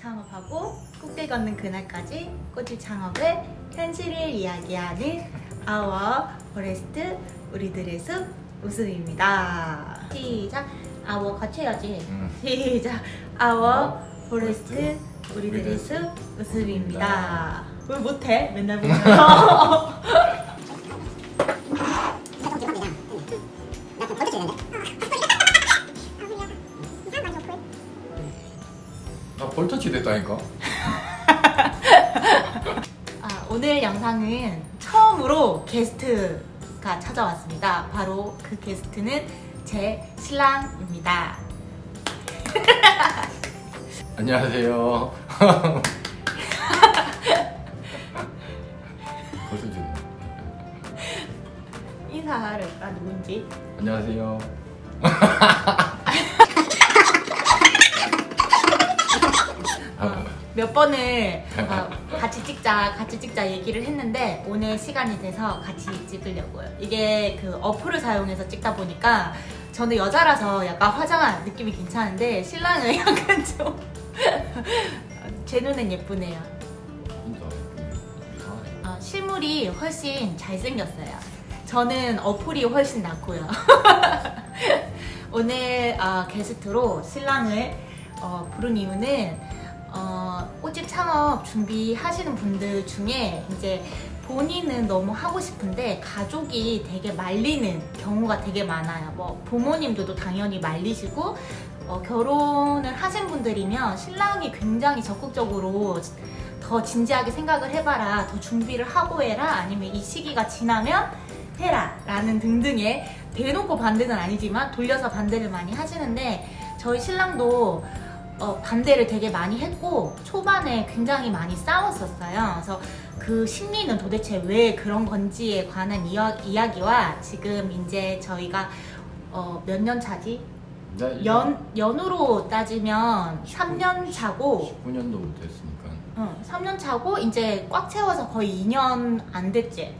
창업하고 꽃게 걷는 그날까지 꽃집 창업의 현실을 이야기하는 아워 포레스트 우리들의 숲 웃음입니다. 시작. 아워 같이 해야지. 시작. 아워 포레스트 우리들의 숲 웃음입니다. 왜 못해? 맨날 보면서. 나 볼터치 됐다니까? 오늘 영상은 처음으로 게스트가 찾아왔습니다. 바로 그 게스트는 제 신랑입니다. 안녕하세요. 벌써 지금 인사할까 누군지. 안녕하세요. 몇 번을 같이 찍자 얘기를 했는데 오늘 시간이 돼서 같이 찍으려고요. 이게 그 어플을 사용해서 찍다 보니까 저는 여자라서 약간 화장한 느낌이 괜찮은데 신랑은 약간 좀 제 눈엔 예쁘네요. 진짜 이상하네. 실물이 훨씬 잘생겼어요. 저는 어플이 훨씬 낫고요. 오늘 게스트로 신랑을 부른 이유는 꽃집 창업 준비하시는 분들 중에 이제 본인은 너무 하고 싶은데 가족이 되게 말리는 경우가 되게 많아요. 뭐 부모님들도 당연히 말리시고 결혼을 하신 분들이면 신랑이 굉장히 적극적으로 더 진지하게 생각을 해봐라, 더 준비를 하고 해라, 아니면 이 시기가 지나면 해라 라는 등등의 대놓고 반대는 아니지만 돌려서 반대를 많이 하시는데 저희 신랑도 반대를 되게 많이 했고 초반에 굉장히 많이 싸웠었어요. 그래서 그 심리는 도대체 왜 그런 건지에 관한 이야기와 지금 이제 저희가 몇 년 차지? 연으로 따지면 3년 차고 19년도부터 했으니까 3년 차고 이제 꽉 채워서 거의 2년 안 됐지?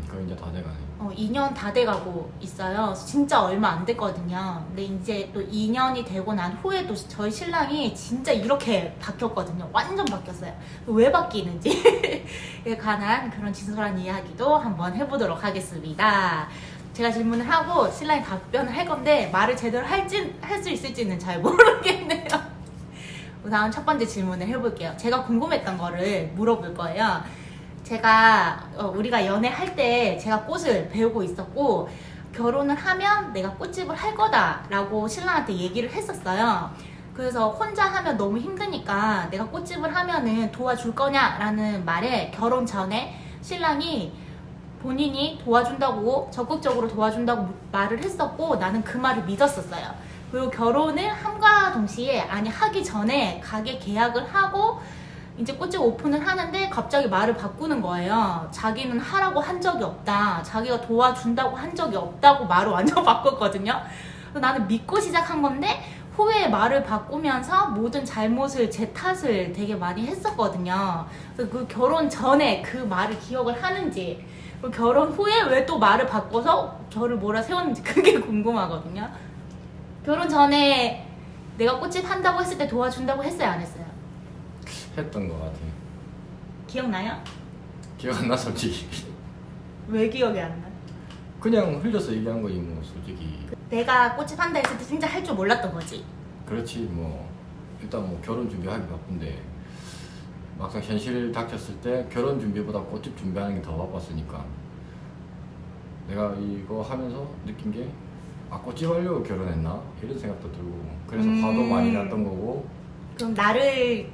그럼 이제 다 돼가네. 2년 다 돼가고 있어요. 진짜 얼마 안 됐거든요. 근데 이제 또 2년이 되고 난 후에도 저희 신랑이 진짜 이렇게 바뀌었거든요. 완전 바뀌었어요. 왜 바뀌는지에 관한 그런 진솔한 이야기도 한번 해보도록 하겠습니다. 제가 질문을 하고 신랑이 답변을 할 건데 말을 제대로 할 수 있을지는 잘 모르겠네요. 우선 첫 번째 질문을 해볼게요. 제가 궁금했던 거를 물어볼 거예요. 제가 우리가 연애할 때 제가 꽃을 배우고 있었고 결혼을 하면 내가 꽃집을 할 거다라고 신랑한테 얘기를 했었어요. 그래서 혼자 하면 너무 힘드니까 내가 꽃집을 하면은 도와줄 거냐라는 말에 결혼 전에 신랑이 본인이 도와준다고 적극적으로 도와준다고 말을 했었고 나는 그 말을 믿었었어요. 그리고 결혼을 함과 동시에 하기 전에 가게 계약을 하고 이제 꽃집 오픈을 하는데 갑자기 말을 바꾸는 거예요. 자기는 하라고 한 적이 없다. 자기가 도와준다고 한 적이 없다고 말을 완전 바꿨거든요. 그래서 나는 믿고 시작한 건데 후에 말을 바꾸면서 모든 잘못을 제 탓을 되게 많이 했었거든요. 그래서 그 결혼 전에 그 말을 기억을 하는지 그리고 결혼 후에 왜 또 말을 바꿔서 저를 몰아세웠는지 그게 궁금하거든요. 결혼 전에 내가 꽃집 한다고 했을 때 도와준다고 했어요, 안 했어요? 했던 것 같아. 기억나요? 기억 안 나 솔직히. 왜 기억이 안 나? 그냥 흘려서 얘기한 거지 뭐 솔직히. 내가 꽃집 한다 했을 때 진짜 할 줄 몰랐던 거지. 그렇지 뭐 일단 뭐 결혼 준비하기 바쁜데 막상 현실 닥쳤을 때 결혼 준비보다 꽃집 준비하는 게 더 바빴으니까 내가 이거 하면서 느낀 게 꽃집 하려고 결혼했나? 이런 생각도 들고 그래서 화도 많이 났던 거고. 그럼 나를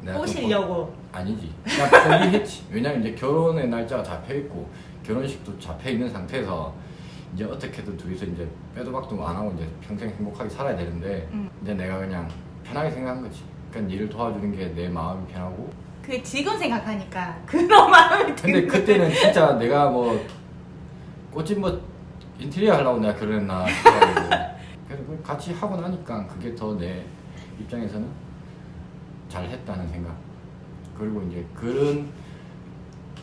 내가 꼬시려고? 아니지. 그냥 포기했지. 왜냐면 이제 결혼의 날짜가 잡혀있고 결혼식도 잡혀있는 상태에서 이제 어떻게든 둘이서 이제 빼도 박도 안 하고 이제 평생 행복하게 살아야 되는데 이제 내가 그냥 편하게 생각한 거지. 그러니까 일을 도와주는 게 내 마음이 편하고. 그 지금 생각하니까 그런 마음이 드는 근데 그때는 진짜 내가 뭐 꽃집 뭐 인테리어 하려고 내가 결혼했나 싶어가지고 그래서 같이 하고 나니까 그게 더 내 입장에서는 잘했다는 생각. 그리고 이제 그런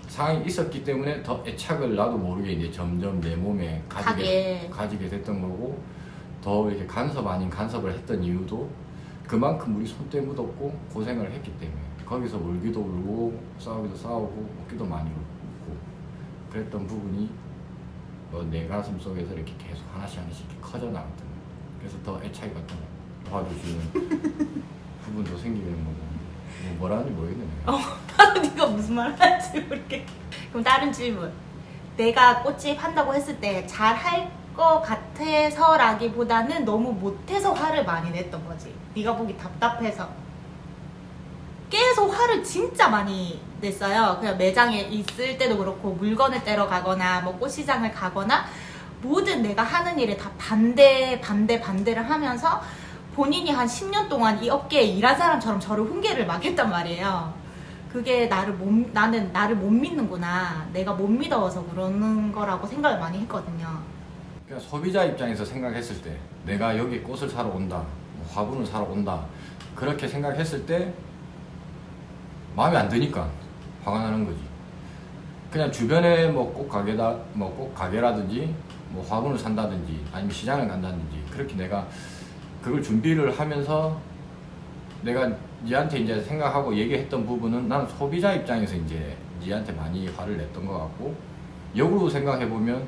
상황이 있었기 때문에 더 애착을 나도 모르게 이제 점점 내 몸에 가지게 됐던 거고 더 이렇게 간섭 아닌 간섭을 했던 이유도 그만큼 우리 손때 묻었고 고생을 했기 때문에 거기서 울기도 울고 싸우기도 싸우고 웃기도 많이 웃고 그랬던 부분이 내 가슴 속에서 이렇게 계속 하나씩 이렇게 커져 나갔던 거예요. 그래서 더 애착이 갔던 거예요. 도와주시는 부분도 생기는 거고 뭐라는지 모르겠네. 나도 네가 무슨 말 하는지 모르겠. 그럼 다른 질문. 내가 꽃집 한다고 했을 때 잘 할 것 같아서라기보다는 너무 못해서 화를 많이 냈던 거지. 네가 보기 답답해서. 계속 화를 진짜 많이 냈어요. 그냥 매장에 있을 때도 그렇고 물건을 떼러 가거나 뭐 꽃시장을 가거나 모든 내가 하는 일에 다 반대를 하면서 본인이 한 10년 동안 이 업계에 일한 사람처럼 저를 훈계를 막 했단 말이에요. 그게 나는 나를 못 믿는구나. 내가 못 믿어서 그러는 거라고 생각을 많이 했거든요. 그러니까 소비자 입장에서 생각했을 때 내가 여기 꽃을 사러 온다, 뭐 화분을 사러 온다 그렇게 생각했을 때 마음에 안 드니까 화가 나는 거지. 그냥 주변에 뭐 꽃 가게라든지 뭐 화분을 산다든지 아니면 시장을 간다든지 그렇게 내가 그걸 준비를 하면서 내가 니한테 이제 생각하고 얘기했던 부분은 나는 소비자 입장에서 이제 니한테 많이 화를 냈던 것 같고 역으로 생각해 보면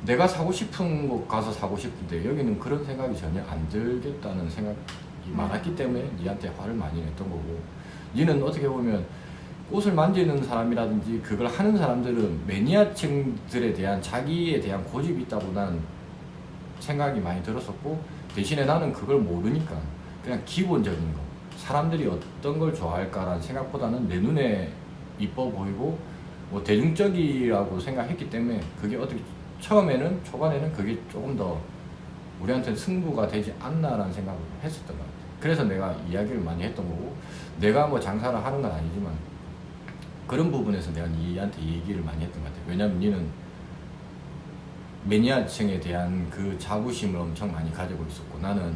내가 사고 싶은 곳 가서 사고 싶은데 여기는 그런 생각이 전혀 안 들겠다는 생각이 많았기 때문에 니한테 화를 많이 냈던 거고 니는 어떻게 보면 꽃을 만지는 사람이라든지 그걸 하는 사람들은 매니아층들에 대한 자기에 대한 고집이 있다고 나는 생각이 많이 들었었고 대신에 나는 그걸 모르니까 그냥 기본적인 거 사람들이 어떤 걸 좋아할까라는 생각보다는 내 눈에 이뻐 보이고 뭐 대중적이라고 생각했기 때문에 그게 어떻게 초반에는 그게 조금 더 우리한테는 승부가 되지 않나라는 생각을 했었던 것 같아요. 그래서 내가 이야기를 많이 했던 거고 내가 뭐 장사를 하는 건 아니지만 그런 부분에서 내가 니한테 얘기를 많이 했던 것 같아요. 왜냐면 니는 매니아층에 대한 그 자부심을 엄청 많이 가지고 있었고 나는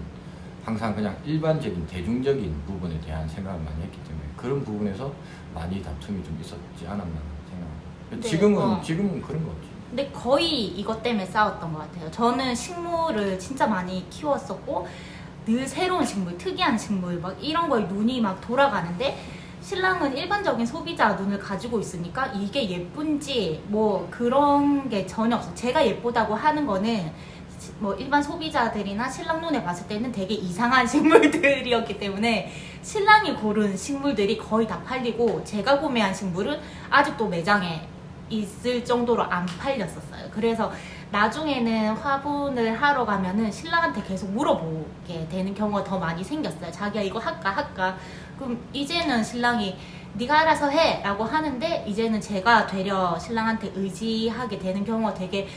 항상 그냥 일반적인 대중적인 부분에 대한 생각을 많이 했기 때문에 그런 부분에서 많이 다툼이 좀 있었지 않았나 생각합니다. 네, 지금은 그런 거 없지. 근데 거의 이것 때문에 싸웠던 것 같아요. 저는 식물을 진짜 많이 키웠었고 늘 새로운 식물, 특이한 식물 막 이런 거에 눈이 막 돌아가는데 신랑은 일반적인 소비자 눈을 가지고 있으니까 이게 예쁜지 뭐 그런 게 전혀 없어. 제가 예쁘다고 하는 거는 뭐 일반 소비자들이나 신랑 눈에 봤을 때는 되게 이상한 식물들이었기 때문에 신랑이 고른 식물들이 거의 다 팔리고 제가 구매한 식물은 아직도 매장에 있을 정도로 안 팔렸었어요. 그래서 나중에는 화분을 하러 가면은 신랑한테 계속 물어보게 되는 경우가 더 많이 생겼어요. 자기야 이거 할까? 그럼 이제는 신랑이 네가 알아서 해 라고 하는데 이제는 제가 되려 신랑한테 의지하게 되는 경우가 되게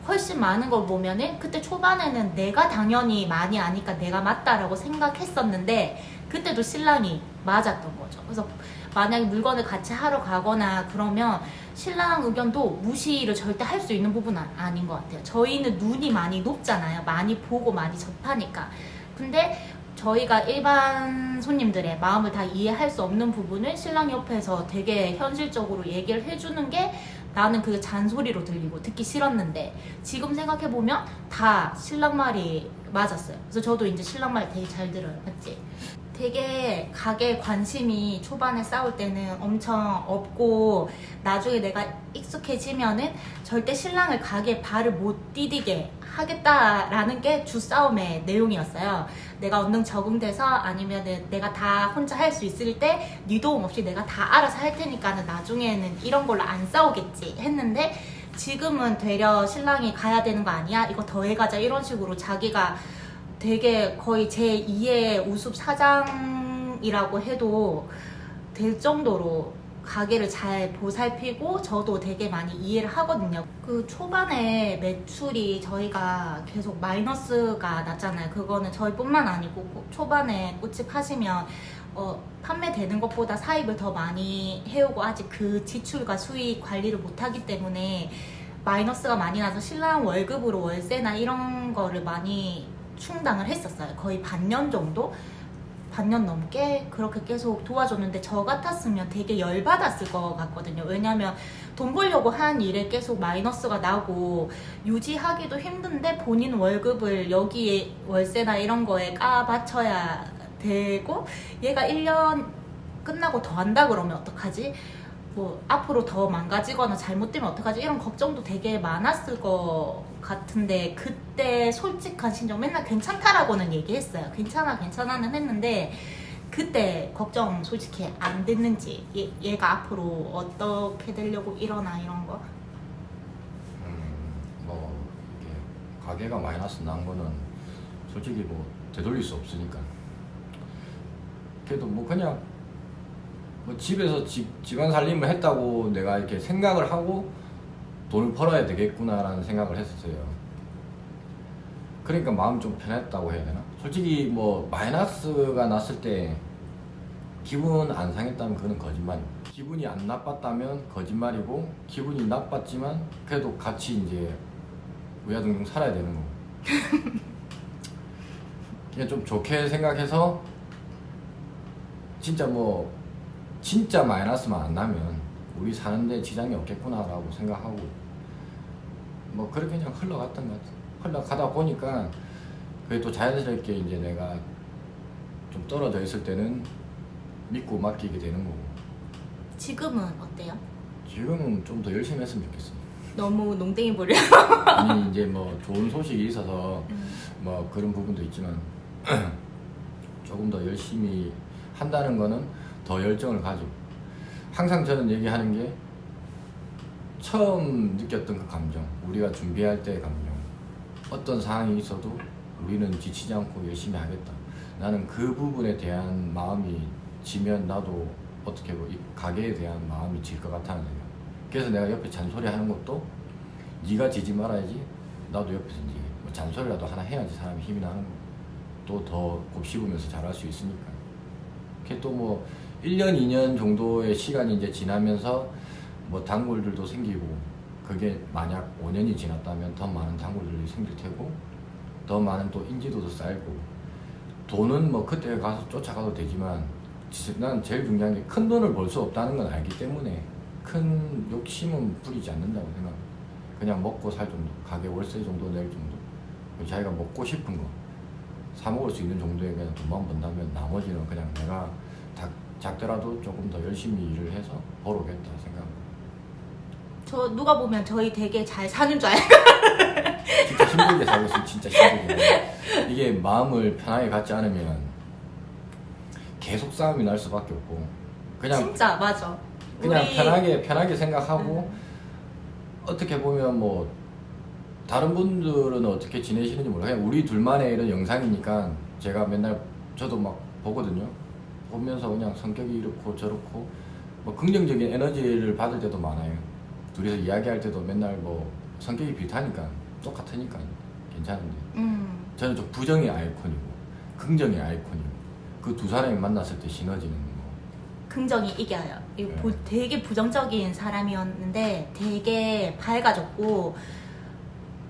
훨씬 많은 걸 보면은 그때 초반에는 내가 당연히 많이 아니까 내가 맞다라고 생각했었는데 그때도 신랑이 맞았던 거죠. 그래서 만약에 물건을 같이 하러 가거나 그러면 신랑 의견도 무시를 절대 할 수 있는 부분은 아닌 것 같아요. 저희는 눈이 많이 높잖아요. 많이 보고 많이 접하니까. 근데 저희가 일반 손님들의 마음을 다 이해할 수 없는 부분을 신랑 옆에서 되게 현실적으로 얘기를 해주는 게 나는 그게 잔소리로 들리고 듣기 싫었는데 지금 생각해보면 다 신랑 말이 맞았어요. 그래서 저도 이제 신랑 말 되게 잘 들어요. 맞지? 되게 가게 관심이 초반에 싸울 때는 엄청 없고 나중에 내가 익숙해지면은 절대 신랑을 가게에 발을 못 디디게 하겠다라는 게 주 싸움의 내용이었어요. 내가 언능 적응돼서 아니면은 내가 다 혼자 할 수 있을 때 네 도움 없이 내가 다 알아서 할 테니까는 나중에는 이런 걸로 안 싸우겠지 했는데 지금은 되려 신랑이 가야 되는 거 아니야? 이거 더 해가자 이런 식으로 자기가 되게 거의 제2의 우습 사장이라고 해도 될 정도로 가게를 잘 보살피고 저도 되게 많이 이해를 하거든요. 그 초반에 매출이 저희가 계속 마이너스가 났잖아요. 그거는 저희뿐만 아니고 초반에 꽃집 하시면 판매되는 것보다 사입을 더 많이 해오고 아직 그 지출과 수익 관리를 못하기 때문에 마이너스가 많이 나서 신랑 월급으로 월세나 이런 거를 많이 충당을 했었어요. 거의 반년 정도? 반년 넘게 그렇게 계속 도와줬는데 저 같았으면 되게 열받았을 것 같거든요. 왜냐면 돈 벌려고 한 일에 계속 마이너스가 나고 유지하기도 힘든데 본인 월급을 여기에 월세나 이런 거에 까바쳐야 되고 얘가 1년 끝나고 더 한다 그러면 어떡하지? 뭐 앞으로 더 망가지거나 잘못되면 어떡하지? 이런 걱정도 되게 많았을 것 같은데 그때 솔직한 심정 맨날 괜찮다라고는 얘기했어요. 괜찮아는 했는데 그때 걱정 솔직히 안 됐는지 얘가 앞으로 어떻게 되려고 이러나 이런 거. 뭐 이게 가게가 마이너스 난 거는 솔직히 뭐 되돌릴 수 없으니까. 그래도 뭐 그냥 뭐 집에서 집안 살림을 했다고 내가 이렇게 생각을 하고 돈을 벌어야 되겠구나라는 생각을 했었어요. 그러니까 마음이 좀 편했다고 해야 되나? 솔직히 뭐 마이너스가 났을 때 기분 안 상했다면 그건 거짓말이고, 기분이 안 나빴다면 거짓말이고, 기분이 나빴지만 그래도 같이 이제 우야둥둥 살아야 되는 거고. 그냥 좀 좋게 생각해서 진짜 마이너스만 안 나면 우리 사는데 지장이 없겠구나라고 생각하고 뭐 그렇게 그냥 흘러갔던 것 같아. 흘러가다 보니까 그게 또 자연스럽게 이제 내가 좀 떨어져 있을 때는 믿고 맡기게 되는 거고. 지금은 어때요? 지금은 좀 더 열심히 했으면 좋겠어. 너무 농땡이 부려. 아니 이제 뭐 좋은 소식이 있어서 뭐 그런 부분도 있지만 조금 더 열심히 한다는 거는 더 열정을 가지고, 항상 저는 얘기하는 게 처음 느꼈던 그 감정, 우리가 준비할 때의 감정, 어떤 상황이 있어도 우리는 지치지 않고 열심히 하겠다. 나는 그 부분에 대한 마음이 지면 나도 어떻게 뭐 이 가게에 대한 마음이 질 것 같다는 생각. 그래서 내가 옆에 잔소리 하는 것도 네가 지지 말아야지, 나도 옆에서 이제 뭐 잔소리라도 하나 해야지 사람이 힘이 나는 거고, 또 더 곱씹으면서 잘할 수 있으니까. 그게 또 뭐 1년, 2년 정도의 시간이 이제 지나면서 뭐 단골들도 생기고, 그게 만약 5년이 지났다면 더 많은 단골들이 생길 테고, 더 많은 또 인지도도 쌓이고, 돈은 뭐 그때 가서 쫓아가도 되지만 난 제일 중요한 게 큰 돈을 벌 수 없다는 건 알기 때문에 큰 욕심은 부리지 않는다고 생각해요. 그냥 먹고 살 정도, 가게 월세 정도 낼 정도, 자기가 먹고 싶은 거 사 먹을 수 있는 정도의 그냥 돈만 번다면 나머지는 그냥 내가 작더라도 조금 더 열심히 일을 해서 벌어오겠다 생각합니다. 저 누가 보면 저희 되게 잘 사는 줄 알고. 진짜 힘들게 살고 있으면 진짜 힘들게. 이게 마음을 편하게 갖지 않으면 계속 싸움이 날 수밖에 없고, 그냥 진짜 맞아. 그냥 우리- 편하게 생각하고 어떻게 보면 뭐 다른 분들은 어떻게 지내시는지 모르겠어요. 그냥 우리 둘만의 이런 영상이니까 제가 맨날 저도 막 보거든요. 보면서 그냥 성격이 이렇고 저렇고 뭐 긍정적인 에너지를 받을 때도 많아요. 둘이서 이야기할 때도 맨날 뭐 성격이 비슷하니까 똑같으니까 괜찮은데, 저는 좀 부정의 아이콘이고 긍정의 아이콘이고, 그 두 사람이 만났을 때 시너지는 뭐 긍정이 이겨요. 이거 네. 되게 부정적인 사람이었는데 되게 밝아졌고,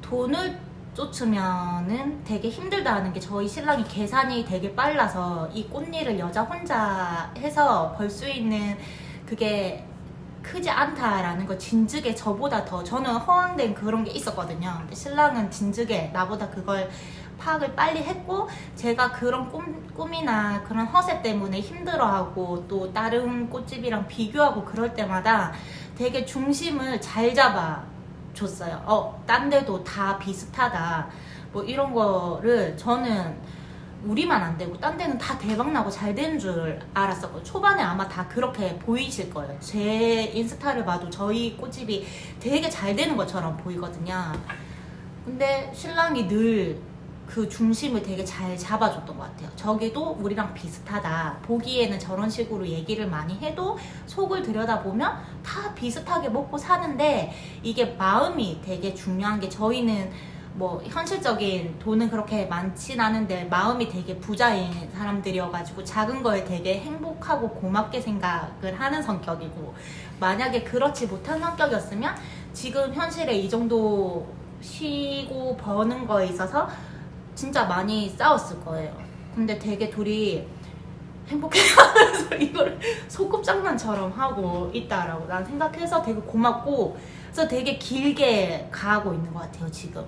돈을 쫓으면은 되게 힘들다는 게 저희 신랑이 계산이 되게 빨라서 이 꽃일을 여자 혼자 해서 벌 수 있는 그게 크지 않다라는 거 진즉에 저보다 더, 저는 허황된 그런 게 있었거든요. 근데 신랑은 진즉에 나보다 그걸 파악을 빨리 했고, 제가 그런 꿈이나 그런 허세 때문에 힘들어하고 또 다른 꽃집이랑 비교하고 그럴 때마다 되게 중심을 잘 잡아줬어요. 딴 데도 다 비슷하다 뭐 이런 거를. 저는 우리만 안 되고 딴 데는 다 대박나고 잘 되는 줄 알았었거든요. 초반에 아마 다 그렇게 보이실 거예요. 제 인스타를 봐도 저희 꽃집이 되게 잘 되는 것처럼 보이거든요. 근데 신랑이 늘 그 중심을 되게 잘 잡아줬던 것 같아요. 저기도 우리랑 비슷하다, 보기에는 저런 식으로 얘기를 많이 해도 속을 들여다보면 다 비슷하게 먹고 사는데, 이게 마음이 되게 중요한 게, 저희는 뭐 현실적인 돈은 그렇게 많진 않은데 마음이 되게 부자인 사람들이어가지고 작은 거에 되게 행복하고 고맙게 생각을 하는 성격이고, 만약에 그렇지 못한 성격이었으면 지금 현실에 이 정도 쉬고 버는 거에 있어서 진짜 많이 싸웠을 거예요. 근데 되게 둘이 행복해하면서 이걸 소꿉장난처럼 하고 있다라고 난 생각해서 되게 고맙고, 그래서 되게 길게 가고 있는 것 같아요 지금.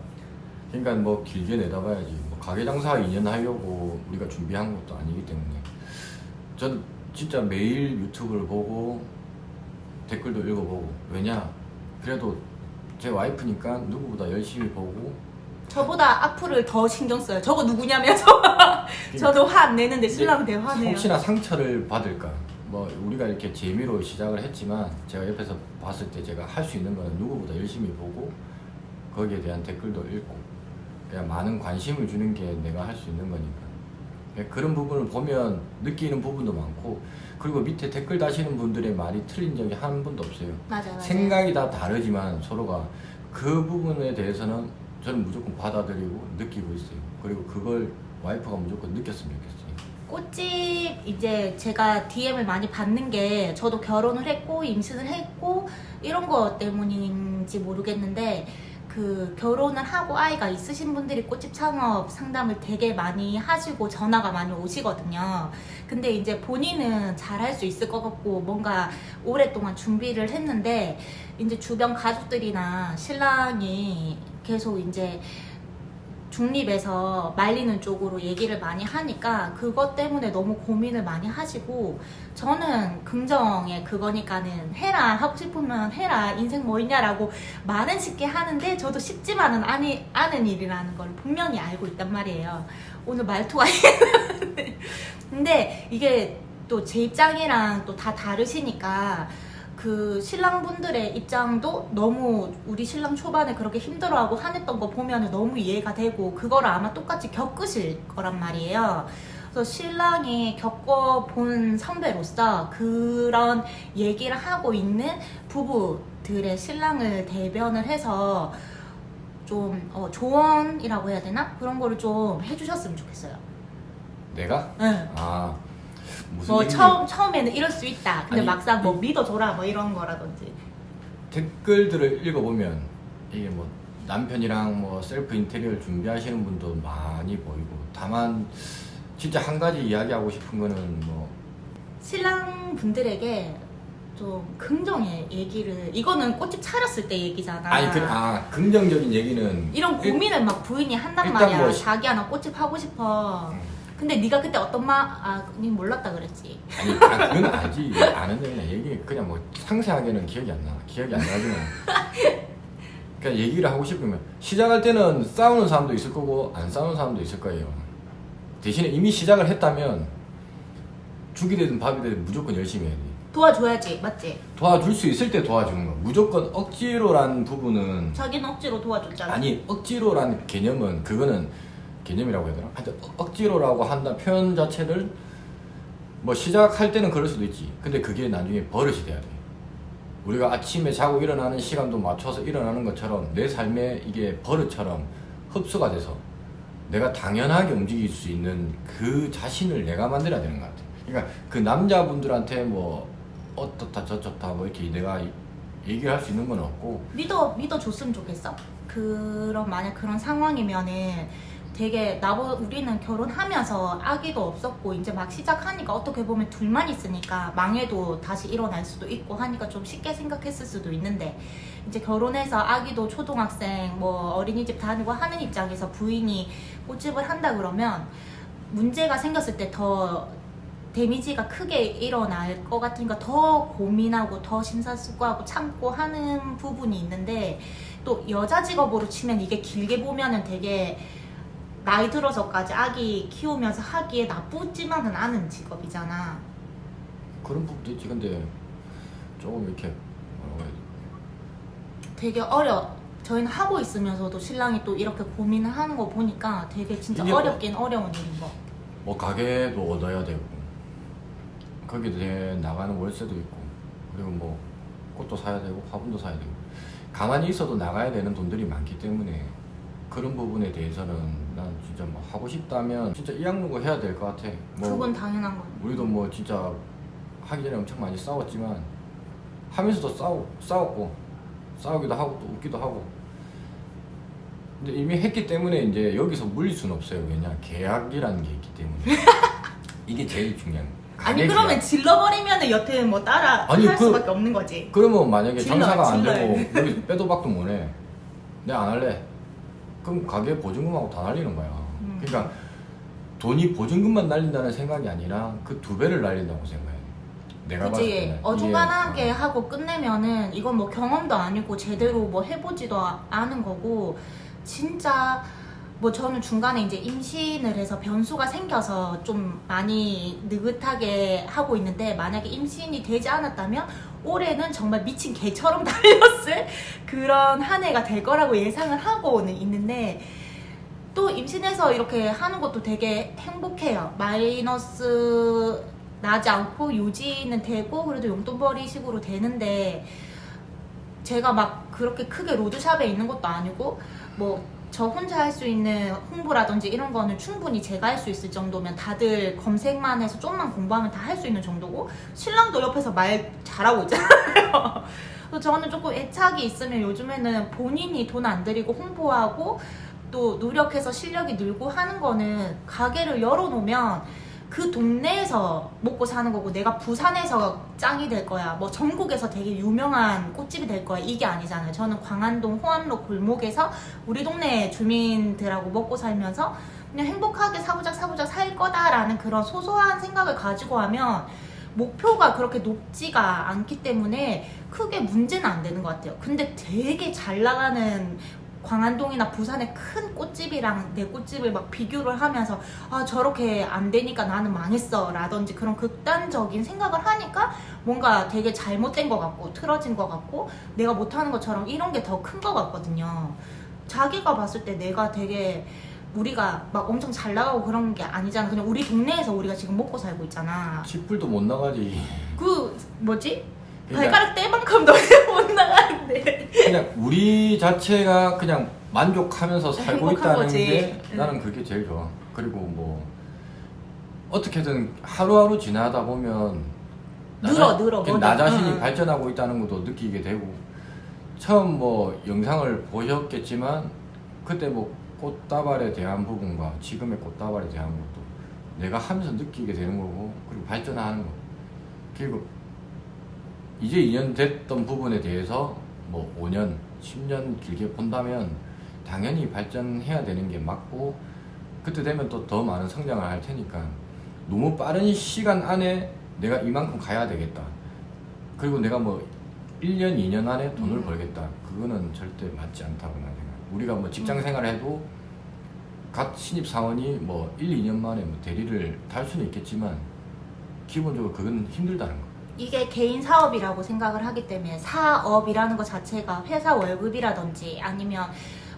그러니까 뭐 길게 내다봐야지 뭐 가게 장사 2년 하려고 우리가 준비한 것도 아니기 때문에 저는 진짜 매일 유튜브를 보고 댓글도 읽어보고 왜냐 그래도 제 와이프니까 누구보다 열심히 보고 저보다 악플을 더 신경 써요. 저거 누구냐면서 저도 화 안 내는데 신랑은 되게 화내요. 혹시나 상처를 받을까 뭐 우리가 이렇게 재미로 시작을 했지만 제가 옆에서 봤을 때 제가 할 수 있는 거는 누구보다 열심히 보고 거기에 대한 댓글도 읽고 그냥 많은 관심을 주는 게 내가 할 수 있는 거니까 그런 부분을 보면 느끼는 부분도 많고 그리고 밑에 댓글 다시는 분들의 말이 틀린 적이 한 번도 없어요. 맞아. 생각이 다 다르지만 서로가 그 부분에 대해서는 저는 무조건 받아들이고 느끼고 있어요. 그리고 그걸 와이프가 무조건 느꼈으면 좋겠어요. 꽃집 이제 제가 DM을 많이 받는 게 저도 결혼을 했고 임신을 했고 이런 거 때문인지 모르겠는데 그 결혼을 하고 아이가 있으신 분들이 꽃집 창업 상담을 되게 많이 하시고 전화가 많이 오시거든요. 근데 이제 본인은 잘할 수 있을 것 같고 뭔가 오랫동안 준비를 했는데 이제 주변 가족들이나 신랑이 계속 이제 중립에서 말리는 쪽으로 얘기를 많이 하니까 그것 때문에 너무 고민을 많이 하시고 저는 긍정의 그거니까는 해라 하고 싶으면 해라 인생 뭐 있냐라고 말은 쉽게 하는데 저도 쉽지만은 않은 일이라는 걸 분명히 알고 있단 말이에요. 오늘 말투가 근데 이게 또 제 입장이랑 또 다 다르시니까 그 신랑분들의 입장도 너무 우리 신랑 초반에 그렇게 힘들어하고 화냈던 거 보면 너무 이해가 되고 그거를 아마 똑같이 겪으실 거란 말이에요. 그래서 신랑이 겪어본 선배로서 그런 얘기를 하고 있는 부부들의 신랑을 대변을 해서 좀 조언이라고 해야 되나? 그런 거를 좀 해주셨으면 좋겠어요. 내가? 응. 아 무슨 뭐 얘기- 처음에는 이럴 수 있다. 근데 아니, 막상 뭐 믿어줘라 뭐 이런 거라든지. 댓글들을 읽어보면 이게 뭐 남편이랑 뭐 셀프 인테리어를 준비하시는 분도 많이 보이고 다만 진짜 한 가지 이야기하고 싶은 거는 뭐 신랑 분들에게 좀 긍정의 얘기를 이거는 꽃집 차렸을 때 얘기잖아. 긍정적인 얘기는 이런 고민을 막 부인이 한단 일단 말이야. 뭐 자기야 나 꽃집 하고 싶어. 근데 네가 그때 어떤 니 몰랐다 그랬지. 그건 알지 아는데 그냥 얘기 그냥 뭐 상세하게는 기억이 안 나. 기억이 안 나지만 그냥 얘기를 하고 싶으면 시작할 때는 싸우는 사람도 있을 거고 안 싸우는 사람도 있을 거예요. 대신에 이미 시작을 했다면 죽이 되든 밥이 되든 무조건 열심히 해야 돼. 도와줘야지, 맞지? 도와줄 수 있을 때 도와주는 거. 무조건 억지로란 부분은 자기는 억지로 도와줬잖아. 아니 억지로란 개념은 그거는 개념이라고 해야 되나? 하여튼 억지로라고 한다 표현 자체를 뭐 시작할 때는 그럴 수도 있지. 근데 그게 나중에 버릇이 돼야 돼. 우리가 아침에 자고 일어나는 시간도 맞춰서 일어나는 것처럼 내 삶에 이게 버릇처럼 흡수가 돼서 내가 당연하게 움직일 수 있는 그 자신을 내가 만들어야 되는 것 같아. 그러니까 그 남자분들한테 뭐 어떻다 저쩌다 뭐 이렇게 내가 얘기를 할 수 있는 건 없고 믿어줬으면 좋겠어. 그런 만약 그런 상황이면은 되게 우리는 결혼하면서 아기도 없었고 이제 막 시작하니까 어떻게 보면 둘만 있으니까 망해도 다시 일어날 수도 있고 하니까 좀 쉽게 생각했을 수도 있는데 이제 결혼해서 아기도 초등학생 뭐 어린이집 다니고 하는 입장에서 부인이 꽃집을 한다 그러면 문제가 생겼을 때 더 데미지가 크게 일어날 것 같으니까 더 고민하고 더 심사숙고하고 참고 하는 부분이 있는데 또 여자 직업으로 치면 이게 길게 보면은 되게 나이 들어서까지 아기 키우면서 하기에 나쁘지만은 않은 직업이잖아. 그런 부분도 있지. 근데 조금 이렇게 뭐라고 해야 돼? 되게 저희는 하고 있으면서도 신랑이 또 이렇게 고민을 하는 거 보니까 되게 진짜 이게 어렵긴 어려운 일인 거. 뭐 가게도 얻어야 되고 거기에 나가는 월세도 있고 그리고 뭐 꽃도 사야 되고 화분도 사야 되고 가만히 있어도 나가야 되는 돈들이 많기 때문에 그런 부분에 대해서는 난 진짜 뭐 하고 싶다면 진짜 이 악물고 해야 될 것 같아. 뭐 그건 당연한 거. 우리도 뭐 진짜 하기 전에 엄청 많이 싸웠지만 하면서도 싸웠고 싸우기도 하고 또 웃기도 하고 근데 이미 했기 때문에 이제 여기서 물릴 수는 없어요. 왜냐 계약이라는 게 있기 때문에 이게 제일 중요한 거예요. 아니 가게 그러면 계약. 질러버리면은 여태 뭐 따라 아니, 할 수밖에 없는 거지. 그러면 만약에 질러, 장사가 안 질러야 되고 여기 빼도 박도 못해 내가 안 할래 그럼 가게 보증금하고 다 날리는 거야. 그러니까 돈이 보증금만 날린다는 생각이 아니라 그 2배를 날린다고 생각해. 내가 봤을 그치. 때는 어중간하게 이게, 하고 끝내면은 이건 뭐 경험도 아니고 제대로 뭐 해보지도 않은 거고, 진짜 뭐 저는 중간에 이제 임신을 해서 변수가 생겨서 좀 많이 느긋하게 하고 있는데, 만약에 임신이 되지 않았다면 올해는 정말 미친 개처럼 달렸을 그런 한 해가 될 거라고 예상을 하고는 있는데, 또 임신해서 이렇게 하는 것도 되게 행복해요. 마이너스 나지 않고 유지는 되고 그래도 용돈벌이 식으로 되는데, 제가 막 그렇게 크게 로드샵에 있는 것도 아니고 뭐 저 혼자 할 수 있는 홍보라든지 이런 거는 충분히 제가 할 수 있을 정도면, 다들 검색만 해서 좀만 공부하면 다 할 수 있는 정도고, 신랑도 옆에서 말 잘하고 있잖아요. 그래서 저는 조금 애착이 있으면 요즘에는 본인이 돈 안 들이고 홍보하고 또 노력해서 실력이 늘고 하는 거는, 가게를 열어놓으면 그 동네에서 먹고 사는 거고, 내가 부산에서 짱이 될 거야, 뭐 전국에서 되게 유명한 꽃집이 될 거야, 이게 아니잖아요. 저는 광안동 호암로 골목에서 우리 동네 주민들하고 먹고 살면서 그냥 행복하게 사부작 살 거다라는 그런 소소한 생각을 가지고 하면 목표가 그렇게 높지가 않기 때문에 크게 문제는 안 되는 것 같아요. 근데 되게 잘 나가는 광안동이나 부산의 큰 꽃집이랑 내 꽃집을 막 비교를 하면서, 아 저렇게 안 되니까 나는 망했어 라든지 그런 극단적인 생각을 하니까 뭔가 되게 잘못된 것 같고 틀어진 것 같고 내가 못하는 것처럼 이런 게 더 큰 것 같거든요. 자기가 봤을 때 내가 되게, 우리가 막 엄청 잘 나가고 그런 게 아니잖아. 그냥 우리 동네에서 우리가 지금 먹고 살고 있잖아. 쥐뿔도 못 나가지. 그 뭐지? 그러니까 발가락 떼만큼도 못 나가는데. 그냥 우리 자체가 그냥 만족하면서 살고 행복한 있다는 거지. 게 응. 나는 그게 제일 좋아. 그리고 뭐 어떻게든 하루하루 지나다 보면 늘어. 나 자신이 응. 발전하고 있다는 것도 느끼게 되고, 처음 뭐 영상을 보셨겠지만 그때 뭐 꽃다발에 대한 부분과 지금의 꽃다발에 대한 것도 내가 하면서 느끼게 되는 거고, 그리고 발전하는 거. 그리고 이제 2년 됐던 부분에 대해서 뭐 5년, 10년 길게 본다면 당연히 발전해야 되는 게 맞고, 그때 되면 또 더 많은 성장을 할 테니까 너무 빠른 시간 안에 내가 이만큼 가야 되겠다, 그리고 내가 뭐 1년, 2년 안에 돈을 벌겠다, 그거는 절대 맞지 않다고 나는 생각해. 우리가 뭐 직장 생활을 해도 각 신입사원이 뭐 1, 2년 만에 뭐 대리를 달 수는 있겠지만 기본적으로 그건 힘들다는 거. 이게 개인 사업이라고 생각을 하기 때문에, 사업이라는 것 자체가 회사 월급이라든지 아니면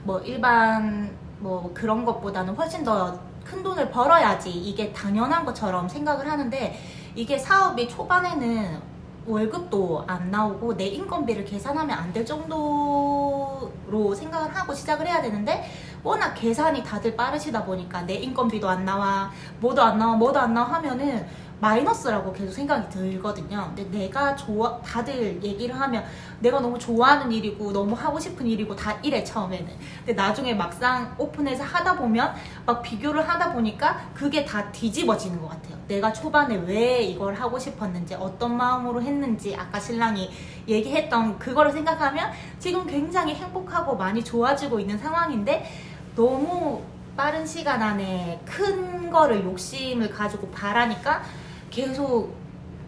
뭐 일반 뭐 그런 것보다는 훨씬 더 큰 돈을 벌어야지 이게 당연한 것처럼 생각을 하는데, 이게 사업이 초반에는 월급도 안 나오고 내 인건비를 계산하면 안 될 정도로 생각을 하고 시작을 해야 되는데, 워낙 계산이 다들 빠르시다 보니까 내 인건비도 안 나와, 뭐도 안 나와 하면은 마이너스라고 계속 생각이 들거든요. 근데 내가 다들 얘기를 하면 내가 너무 좋아하는 일이고 너무 하고 싶은 일이고 다 이래 처음에는. 근데 나중에 막상 오픈해서 하다 보면 막 비교를 하다 보니까 그게 다 뒤집어지는 것 같아요. 내가 초반에 왜 이걸 하고 싶었는지, 어떤 마음으로 했는지, 아까 신랑이 얘기했던 그거를 생각하면 지금 굉장히 행복하고 많이 좋아지고 있는 상황인데, 너무 빠른 시간 안에 큰 거를 욕심을 가지고 바라니까 계속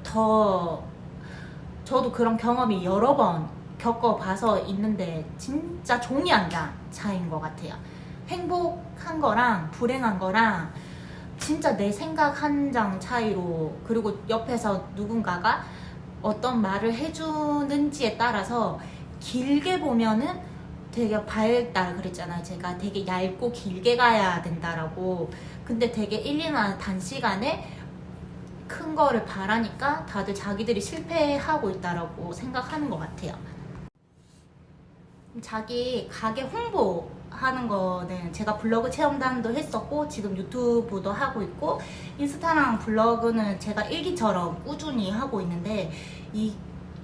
더, 저도 그런 경험이 여러 번 겪어봐서 있는데 진짜 종이 한 장 차이인 것 같아요. 행복한 거랑 불행한 거랑 진짜 내 생각 한 장 차이로, 그리고 옆에서 누군가가 어떤 말을 해주는지에 따라서 길게 보면은 되게 발달, 그랬잖아요. 제가 되게 얇고 길게 가야 된다라고. 근데 되게 1, 2년 단시간에 큰 거를 바라니까 다들 자기들이 실패하고 있다라고 생각하는 것 같아요. 자기 가게 홍보하는 거는 제가 블로그 체험단도 했었고 지금 유튜브도 하고 있고, 인스타랑 블로그는 제가 일기처럼 꾸준히 하고 있는데,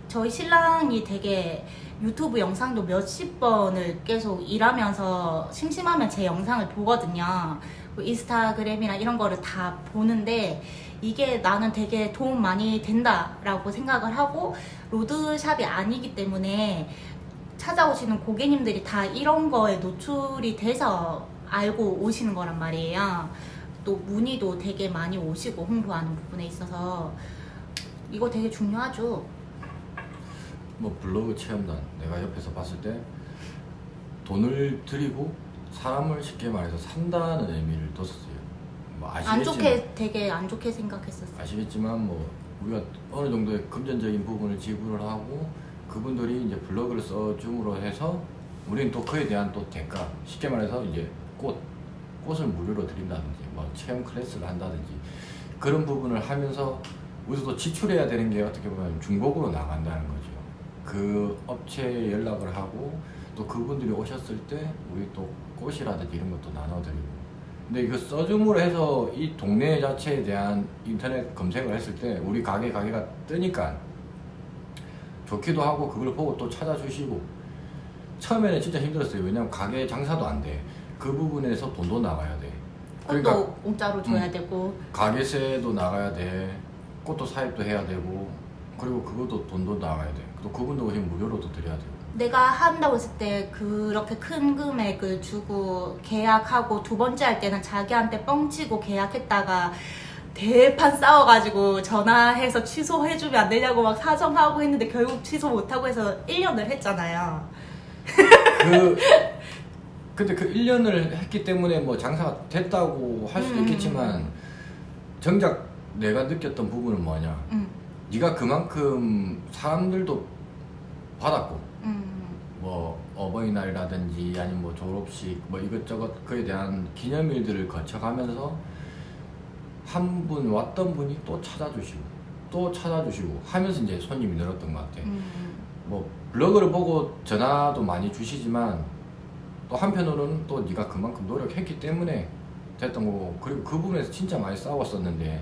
저희 신랑이 되게 유튜브 영상도 몇십 번을 계속 일하면서 심심하면 제 영상을 보거든요. 인스타그램이나 이런 거를 다 보는데, 이게 나는 되게 도움 많이 된다라고 생각을 하고, 로드샵이 아니기 때문에 찾아오시는 고객님들이 다 이런 거에 노출이 돼서 알고 오시는 거란 말이에요. 또 문의도 되게 많이 오시고 홍보하는 부분에 있어서 이거 되게 중요하죠. 뭐 블로그 체험단 내가 옆에서 봤을 때 돈을 들이고 사람을 쉽게 말해서 산다는 의미를 뒀었어요. 뭐 안 좋게 되게 안 좋게 생각했었어요. 아시겠지만 뭐 우리가 어느 정도의 금전적인 부분을 지불을 하고 그분들이 이제 블로그를 써줌으로 해서 우리는 또 그에 대한 또 대가, 쉽게 말해서 이제 꽃을 무료로 드린다든지 뭐 체험 클래스를 한다든지 그런 부분을 하면서 우리도 또 지출해야 되는 게 어떻게 보면 중복으로 나간다는 거죠. 그 업체에 연락을 하고 또 그분들이 오셨을 때 우리 또 꽃이라든지 이런 것도 나눠드리고. 근데 이거 써줌으로 해서 이 동네 자체에 대한 인터넷 검색을 했을 때 우리 가게가 뜨니까 좋기도 하고 그걸 보고 또 찾아주시고. 처음에는 진짜 힘들었어요. 왜냐면 가게 장사도 안 돼. 그 부분에서 돈도 나가야 돼. 꽃도 공짜로 줘야 되고 가게세도 나가야 돼. 꽃도 사입도 해야 되고, 그리고 그것도 돈도 나가야 돼. 또 그분도 오시면 무료로도 드려야 되고. 내가 한다고 했을 때 그렇게 큰 금액을 주고 계약하고 두 번째 할 때는 자기한테 뻥치고 계약했다가 대판 싸워가지고 전화해서 취소해주면 안 되냐고 막 사정하고 했는데 결국 취소 못하고 해서 1년을 했잖아요. 근데 그 1년을 했기 때문에 뭐 장사가 됐다고 할 수도 있겠지만 정작 내가 느꼈던 부분은 뭐냐, 네가 그만큼 사람들도 받았고 뭐 어버이날이라든지 아니면 뭐 졸업식 뭐 이것저것 그에 대한 기념일들을 거쳐가면서 한 분 왔던 분이 또 찾아주시고 하면서 이제 손님이 늘었던 것 같아. 뭐 블로그를 보고 전화도 많이 주시지만 또 한편으로는 또 네가 그만큼 노력했기 때문에 됐던 거고, 그리고 그 부분에서 진짜 많이 싸웠었는데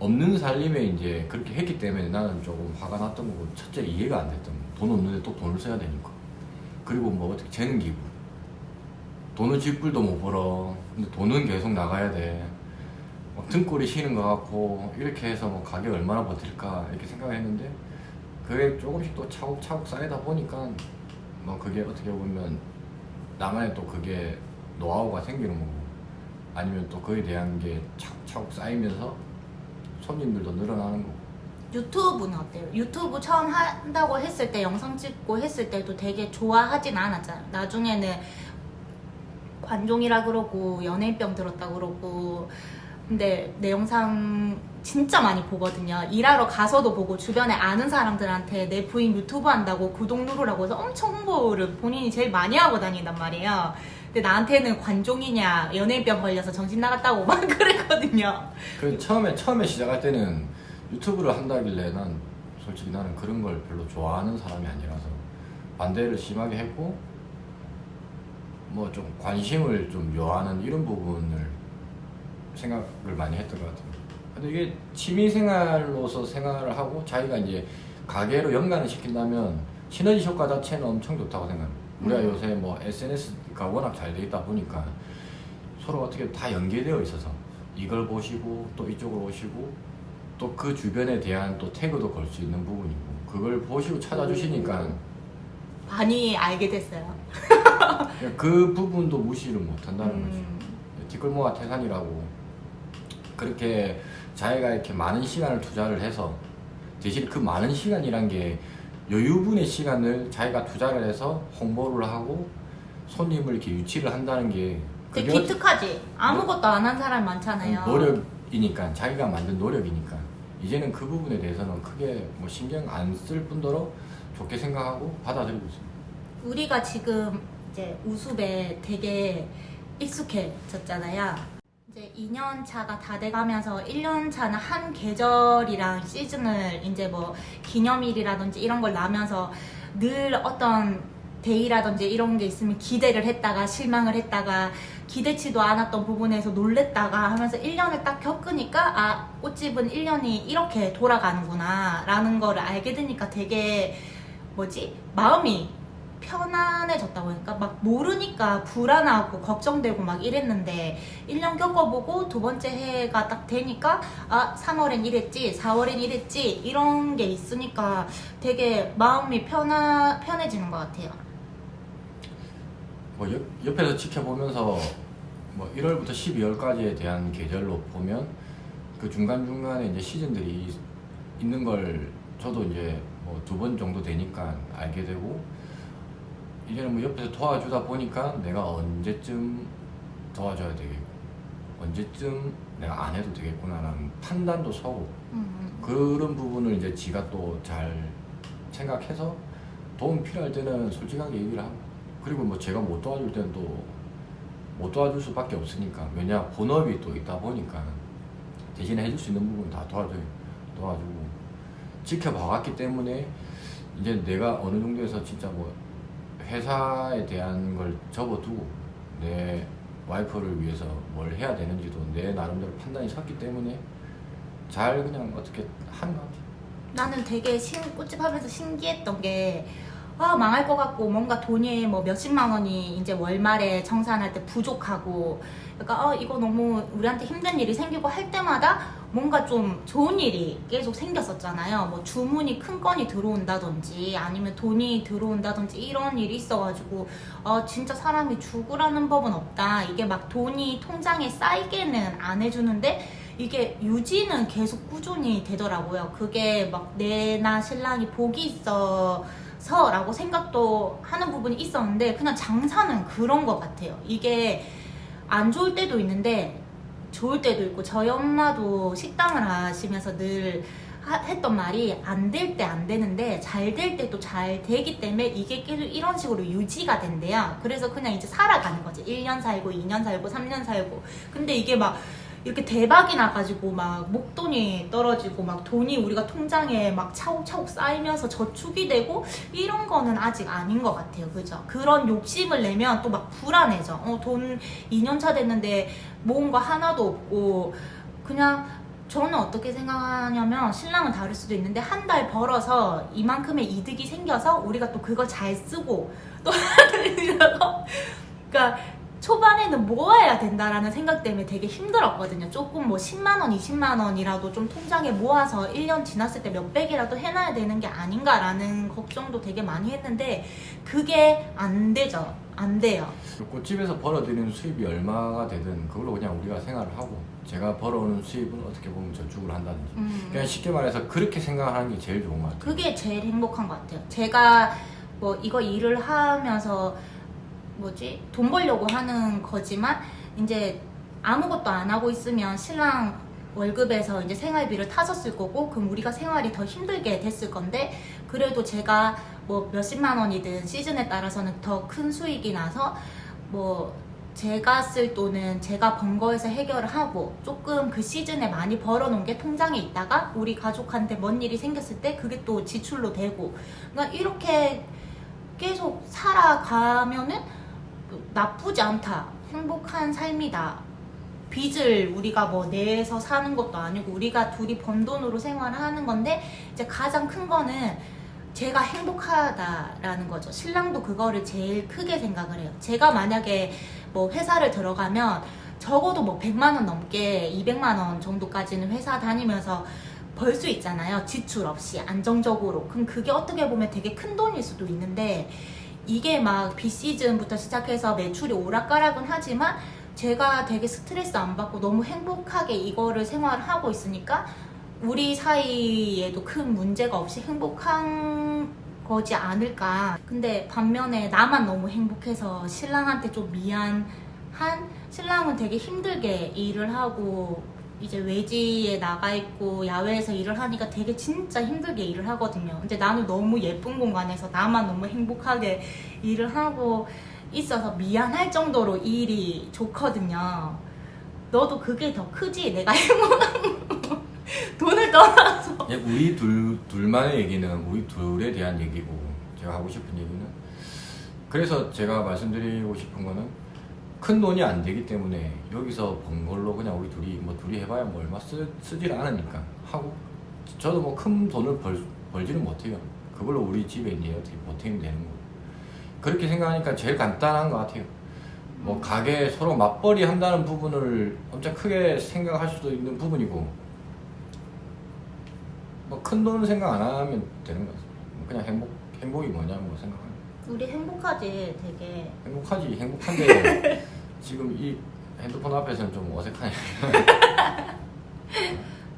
없는 살림에 이제 그렇게 했기 때문에 나는 조금 화가 났던 거고, 첫째 이해가 안 됐던 거. 돈 없는데 또 돈을 써야 되니까. 그리고 뭐 어떻게 재능 기부, 돈은 쥐뿔도 못 벌어. 근데 돈은 계속 나가야 돼. 막 등골이 쉬는 것 같고 이렇게 해서 뭐 가게 얼마나 버틸까 이렇게 생각을 했는데 그게 조금씩 또 차곡차곡 쌓이다 보니까 뭐 그게 어떻게 보면 나만의 또 그게 노하우가 생기는 거고, 아니면 또 그에 대한 게 차곡차곡 쌓이면서 손님들도 늘어나는 거고. 유튜브는 어때요? 유튜브 처음 한다고 했을 때 영상 찍고 했을 때도 되게 좋아하진 않았잖아요. 나중에는 관종이라 그러고 연예인병 들었다 그러고. 근데 내 영상 진짜 많이 보거든요. 일하러 가서도 보고 주변에 아는 사람들한테 내 부인 유튜브 한다고 구독 누르라고 해서 엄청 홍보를 본인이 제일 많이 하고 다닌단 말이에요. 근데 나한테는 관종이냐 연예인병 걸려서 정신 나갔다고 막 그랬거든요. 그 처음에 시작할 때는 유튜브를 한다길래 난 솔직히 나는 그런 걸 별로 좋아하는 사람이 아니라서 반대를 심하게 했고, 뭐 좀 관심을 좀 요하는 이런 부분을 생각을 많이 했던 것 같아요. 근데 이게 취미생활로서 생활을 하고 자기가 이제 가게로 연관을 시킨다면 시너지 효과 자체는 엄청 좋다고 생각합니다. 우리가 요새 뭐 SNS가 워낙 잘 돼 있다 보니까 서로 어떻게 다 연계되어 있어서 이걸 보시고 또 이쪽으로 오시고 또 그 주변에 대한 또 태그도 걸 수 있는 부분이고, 그걸 보시고 찾아주시니까 많이 알게 됐어요. 그 부분도 무시를 못한다는 거죠. 뒷골모아 태산이라고 그렇게 자기가 이렇게 많은 시간을 투자를 해서 대신 그 많은 시간이란 게 여유분의 시간을 자기가 투자를 해서 홍보를 하고 손님을 이렇게 유치를 한다는 게 되게 기특하지. 아무것도 안 한 사람 많잖아요. 노력이니까, 자기가 만든 노력이니까 이제는 그 부분에 대해서는 크게 뭐 신경 안 쓸 뿐더러 좋게 생각하고 받아들이고 있습니다. 우리가 지금 이제 우숲에 되게 익숙해졌잖아요. 이제 2년 차가 다 돼가면서 1년 차는 한 계절이랑 시즌을 이제 뭐 기념일이라든지 이런 걸 나면서 늘 어떤 데이라든지 이런 게 있으면 기대를 했다가 실망을 했다가 기대치도 않았던 부분에서 놀랬다가 하면서 1년을 딱 겪으니까 아, 꽃집은 1년이 이렇게 돌아가는구나 라는 거를 알게 되니까 되게 마음이 편안해졌다고 하니까 막 모르니까 불안하고 걱정되고 막 이랬는데 1년 겪어보고 두 번째 해가 딱 되니까 아 3월엔 이랬지 4월엔 이랬지 이런 게 있으니까 되게 마음이 편해지는 것 같아요. 뭐 옆에서 지켜보면서 뭐 1월부터 12월까지에 대한 계절로 보면 그 중간중간에 이제 시즌들이 있는 걸 저도 이제 뭐 2번 정도 되니까 알게 되고, 이제는 뭐 옆에서 도와주다 보니까 내가 언제쯤 도와줘야 되겠고 언제쯤 내가 안 해도 되겠구나라는 판단도 서고, 그런 부분을 이제 지가 또 잘 생각해서 도움 필요할 때는 솔직하게 얘기를 하고, 그리고 뭐 제가 못 도와줄 때는 또 못 도와줄 수밖에 없으니까, 왜냐 본업이 또 있다 보니까 대신에 해줄 수 있는 부분 다 도와주고 지켜봐왔기 때문에 이제 내가 어느 정도에서 진짜 뭐 회사에 대한 걸 접어두고 내 와이프를 위해서 뭘 해야 되는지도 내 나름대로 판단이 섰기 때문에 잘 그냥 어떻게 하는 것 같아요. 나는 되게 꿀집하면서 신기했던 게, 망할 것 같고 뭔가 돈이 뭐 몇십만 원이 이제 월말에 정산할 때 부족하고, 그러니까 이거 너무 우리한테 힘든 일이 생기고 할 때마다 뭔가 좀 좋은 일이 계속 생겼었잖아요. 뭐 주문이 큰 건이 들어온다든지 아니면 돈이 들어온다든지 이런 일이 있어가지고 진짜 사람이 죽으라는 법은 없다. 이게 막 돈이 통장에 쌓이게는 안 해주는데 이게 유지는 계속 꾸준히 되더라고요. 그게 막 내나 신랑이 복이 있어서라고 생각도 하는 부분이 있었는데, 그냥 장사는 그런 것 같아요. 이게 안 좋을 때도 있는데 좋을 때도 있고, 저희 엄마도 식당을 하시면서 늘 했던 말이, 안 될 때 안 되는데 잘 될 때 또 잘 되기 때문에 이게 계속 이런 식으로 유지가 된대요. 그래서 그냥 이제 살아가는 거지. 1년 살고 2년 살고 3년 살고. 근데 이게 막 이렇게 대박이 나가지고 막 목돈이 떨어지고 막 돈이 우리가 통장에 막 차곡차곡 쌓이면서 저축이 되고 이런 거는 아직 아닌 것 같아요. 그죠? 그런 욕심을 내면 또 막 불안해져. 돈 2년 차 됐는데 모은 거 하나도 없고. 그냥 저는 어떻게 생각하냐면, 신랑은 다를 수도 있는데 한 달 벌어서 이만큼의 이득이 생겨서 우리가 또 그걸 잘 쓰고 또 그러니까 초반에는 모아야 된다라는 생각 때문에 되게 힘들었거든요. 조금 뭐 10만 원, 20만 원이라도 좀 통장에 모아서 1년 지났을 때 몇백이라도 해놔야 되는 게 아닌가라는 걱정도 되게 많이 했는데, 그게 안 되죠. 안 돼요. 꽃집에서 벌어들이는 수입이 얼마가 되든 그걸로 그냥 우리가 생활을 하고, 제가 벌어오는 수입은 어떻게 보면 저축을 한다든지, 그냥 쉽게 말해서 그렇게 생각하는 게 제일 좋은 것 같아요. 그게 제일 행복한 것 같아요. 제가 뭐 이거 일을 하면서 돈 벌려고 하는 거지만, 이제 아무것도 안 하고 있으면 신랑 월급에서 이제 생활비를 타셨을 거고, 그럼 우리가 생활이 더 힘들게 됐을 건데, 그래도 제가 뭐 몇십만 원이든 시즌에 따라서는 더 큰 수익이 나서 뭐 제가 쓸 돈은 제가 번 거에서 해결을 하고, 조금 그 시즌에 많이 벌어놓은 게 통장에 있다가 우리 가족한테 뭔 일이 생겼을 때 그게 또 지출로 되고, 그러니까 이렇게 계속 살아가면은 나쁘지 않다, 행복한 삶이다. 빚을 우리가 뭐 내서 사는 것도 아니고 우리가 둘이 번 돈으로 생활을 하는 건데, 이제 가장 큰 거는 제가 행복하다라는 거죠. 신랑도 그거를 제일 크게 생각을 해요. 제가 만약에 뭐 회사를 들어가면 적어도 뭐 100만 원 넘게 200만 원 정도까지는 회사 다니면서 벌 수 있잖아요. 지출 없이 안정적으로. 그럼 그게 어떻게 보면 되게 큰 돈일 수도 있는데, 이게 막 비시즌부터 시작해서 매출이 오락가락은 하지만 제가 되게 스트레스 안 받고 너무 행복하게 이거를 생활을 하고 있으니까 우리 사이에도 큰 문제가 없이 행복한 거지 않을까. 근데 반면에 나만 너무 행복해서 신랑한테 좀 미안한, 신랑은 되게 힘들게 일을 하고 이제 외지에 나가 있고 야외에서 일을 하니까 되게 진짜 힘들게 일을 하거든요. 근데 나는 너무 예쁜 공간에서 나만 너무 행복하게 일을 하고 있어서 미안할 정도로 이 일이 좋거든요. 너도 그게 더 크지? 내가 행복한 거. 돈을 떠나서. 우리 둘만의 얘기는 우리 둘에 대한 얘기고, 제가 하고 싶은 얘기는, 그래서 제가 말씀드리고 싶은 거는, 큰 돈이 안 되기 때문에 여기서 번 걸로 그냥 우리 둘이 해봐야 뭐 얼마 쓰질 않으니까 하고, 저도 뭐 큰 돈을 벌지는 못해요. 그걸로 우리 집에 이제 어떻게 보태면 되는 거고, 그렇게 생각하니까 제일 간단한 것 같아요. 뭐 가게 서로 맞벌이 한다는 부분을 엄청 크게 생각할 수도 있는 부분이고, 뭐 큰 돈을 생각 안 하면 되는 것 같아요. 그냥 행복이 뭐냐고 생각하면. 우리 행복하지, 되게. 행복한데 지금 이 핸드폰 앞에서는 좀 어색하네.